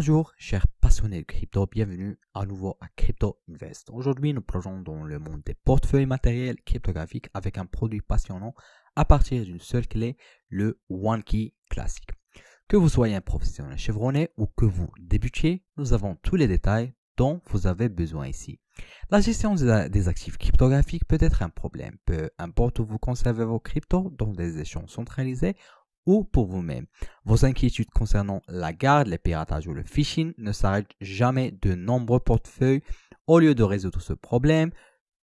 Bonjour, chers passionnés de crypto, bienvenue à nouveau à Crypto Invest. Aujourd'hui, nous plongeons dans le monde des portefeuilles matériels cryptographiques avec un produit passionnant à partir d'une seule clé, le OneKey classique. Que vous soyez un professionnel chevronné ou que vous débutiez, nous avons tous les détails dont vous avez besoin ici. La gestion des actifs cryptographiques peut être un problème, peu importe où vous conservez vos cryptos dans des échanges centralisés ou pour vous-même. Vos inquiétudes concernant la garde, les piratages ou le phishing ne s'arrêtent jamais. De nombreux portefeuilles, au lieu de résoudre ce problème,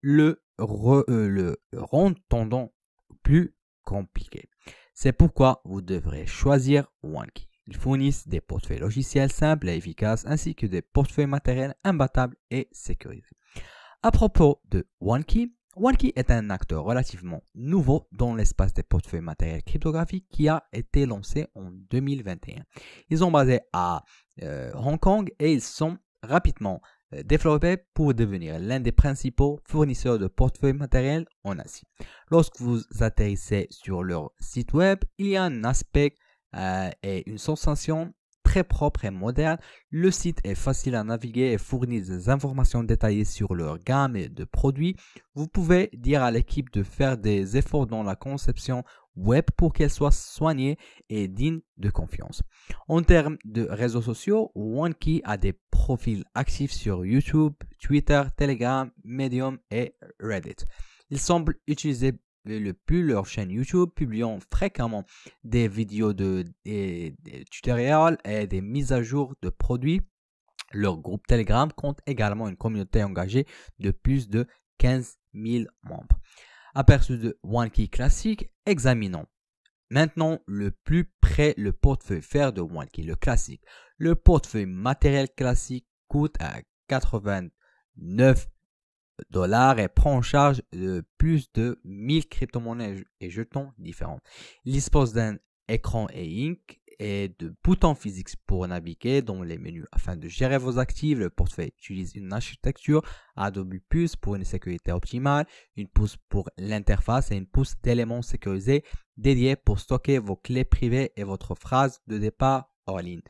le rendent tendant plus compliqué. C'est pourquoi vous devrez choisir OneKey. Ils fournissent des portefeuilles logiciels simples et efficaces ainsi que des portefeuilles matériels imbattables et sécurisés. À propos de OneKey, OneKey est un acteur relativement nouveau dans l'espace des portefeuilles matériels cryptographiques qui a été lancé en 2021. Ils sont basés à Hong Kong et ils sont rapidement développés pour devenir l'un des principaux fournisseurs de portefeuilles matériels en Asie. Lorsque vous atterrissez sur leur site web, il y a un aspect et une sensation très propre et moderne. Le site est facile à naviguer et fournit des informations détaillées sur leur gamme de produits. Vous pouvez dire à l'équipe de faire des efforts dans la conception web pour qu'elle soit soignée et digne de confiance. En termes de réseaux sociaux, OneKey a des profils actifs sur YouTube, Twitter, Telegram, Medium et Reddit. Ils semblent utiliser le plus leur chaîne YouTube, publiant fréquemment des vidéos des tutoriels et des mises à jour de produits. Leur groupe Telegram compte également une communauté engagée de plus de 15 000 membres. Aperçu de OneKey classique, examinons maintenant le plus près le portefeuille fer de OneKey, le classique. Le portefeuille matériel classique coûte à 89 $ et prend en charge plus de 1000 crypto-monnaies et jetons différents. Il dispose d'un écran e-ink et de boutons physiques pour naviguer dans les menus. Afin de gérer vos actifs, le portefeuille utilise une architecture à double puce pour une sécurité optimale, une puce pour l'interface et une puce d'éléments sécurisés dédiés pour stocker vos clés privées et votre phrase de départ hors ligne.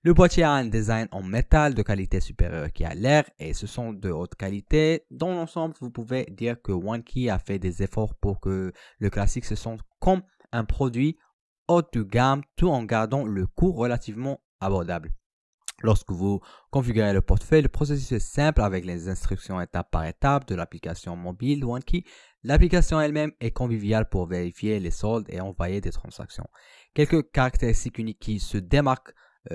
Le boîtier a un design en métal de qualité supérieure qui a l'air et ce sont de haute qualité. Dans l'ensemble, vous pouvez dire que OneKey a fait des efforts pour que le classique se sente comme un produit haut de gamme tout en gardant le coût relativement abordable. Lorsque vous configurez le portefeuille, le processus est simple avec les instructions étape par étape de l'application mobile OneKey. L'application elle-même est conviviale pour vérifier les soldes et envoyer des transactions. Quelques caractéristiques uniques qui se démarquent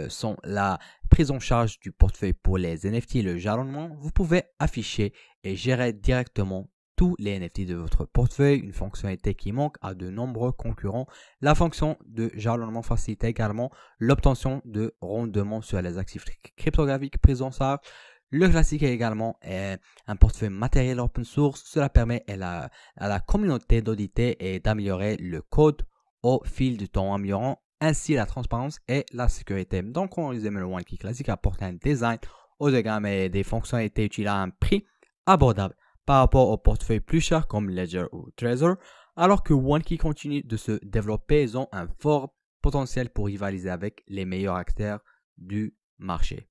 sont la prise en charge du portefeuille pour les NFT et le jalonnement. Vous pouvez afficher et gérer directement tous les NFT de votre portefeuille, une fonctionnalité qui manque à de nombreux concurrents. La fonction de jalonnement facilite également l'obtention de rendements sur les actifs cryptographiques pris en charge. Le classique est également un portefeuille matériel open source. Cela permet à la communauté d'auditer et d'améliorer le code au fil du temps, améliorant ainsi la transparence et la sécurité. Donc, en résumé, le OneKey classique apporte un design haut de gamme et des fonctionnalités utiles à un prix abordable par rapport aux portefeuilles plus chers comme Ledger ou Trezor. Alors que OneKey continue de se développer, ils ont un fort potentiel pour rivaliser avec les meilleurs acteurs du marché.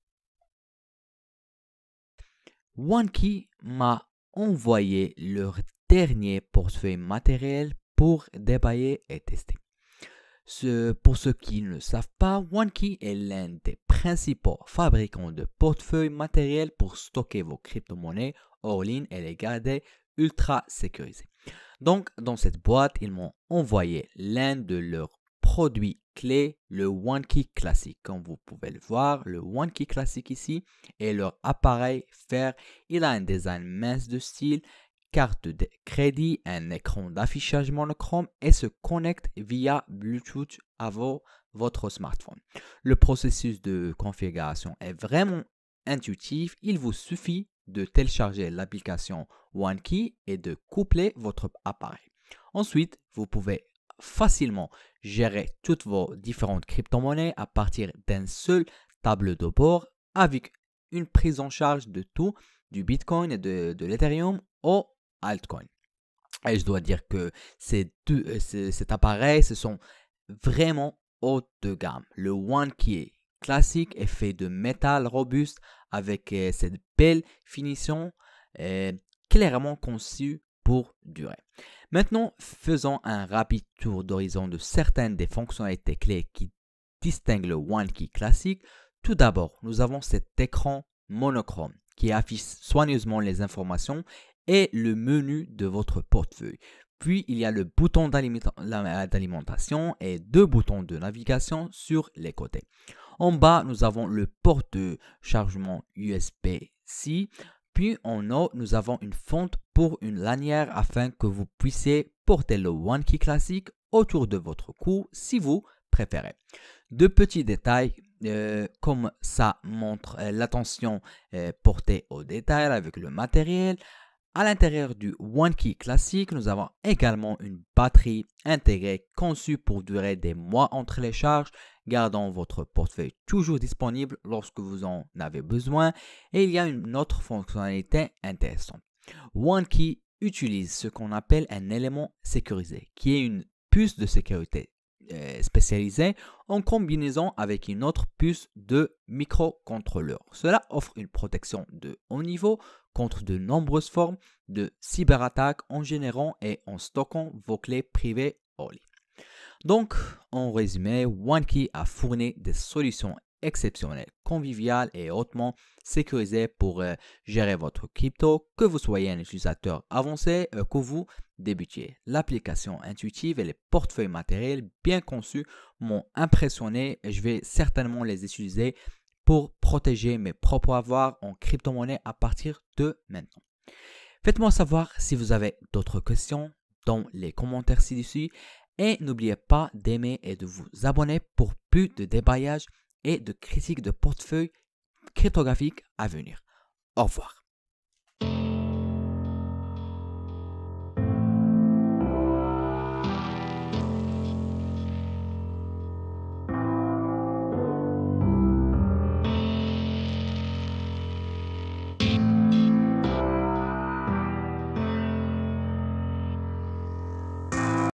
OneKey m'a envoyé leur dernier portefeuille matériel pour déballer et tester. Pour ceux qui ne le savent pas, OneKey est l'un des principaux fabricants de portefeuilles matériels pour stocker vos crypto-monnaies hors ligne et les garder ultra sécurisés. Donc, dans cette boîte, ils m'ont envoyé l'un de leurs produits clés, le OneKey classique. Comme vous pouvez le voir, le OneKey classique ici est leur appareil fer. Il a un design mince de style, carte de crédit, un écran d'affichage monochrome et se connecte via Bluetooth à votre smartphone. Le processus de configuration est vraiment intuitif. Il vous suffit de télécharger l'application OneKey et de coupler votre appareil. Ensuite, vous pouvez facilement gérer toutes vos différentes crypto-monnaies à partir d'un seul tableau de bord avec une prise en charge de tout, du Bitcoin et de l'Ethereum au altcoin. Et je dois dire que cet appareil, ce sont vraiment haut de gamme. Le OneKey classique est fait de métal robuste avec cette belle finition clairement conçue pour durer. Maintenant, faisons un rapide tour d'horizon de certaines des fonctionnalités clés qui distinguent le OneKey classique. Tout d'abord, nous avons cet écran monochrome qui affiche soigneusement les informations et le menu de votre portefeuille. Puis, il y a le bouton d'alimentation et 2 boutons de navigation sur les côtés. En bas, nous avons le port de chargement USB-C. Puis en haut, nous avons une fente pour une lanière afin que vous puissiez porter le OneKey classique autour de votre cou si vous préférez. De petits détails comme ça montre l'attention portée aux détails avec le matériel. À l'intérieur du OneKey classique, nous avons également une batterie intégrée conçue pour durer des mois entre les charges, gardant votre portefeuille toujours disponible lorsque vous en avez besoin. Et il y a une autre fonctionnalité intéressante. OneKey utilise ce qu'on appelle un élément sécurisé, qui est une puce de sécurité spécialisée en combinaison avec une autre puce de microcontrôleur. Cela offre une protection de haut niveau contre de nombreuses formes de cyberattaques en générant et en stockant vos clés privées hors ligne. Donc, en résumé, OneKey a fourni des solutions exceptionnelles, conviviales et hautement sécurisées pour gérer votre crypto, que vous soyez un utilisateur avancé ou que vous débutiez. L'application intuitive et les portefeuilles matériels bien conçus m'ont impressionné et je vais certainement les utiliser pour protéger mes propres avoirs en crypto-monnaie à partir de maintenant. Faites-moi savoir si vous avez d'autres questions dans les commentaires ci-dessus et n'oubliez pas d'aimer et de vous abonner pour plus de débrayage et de critiques de portefeuille cryptographique à venir. Au revoir.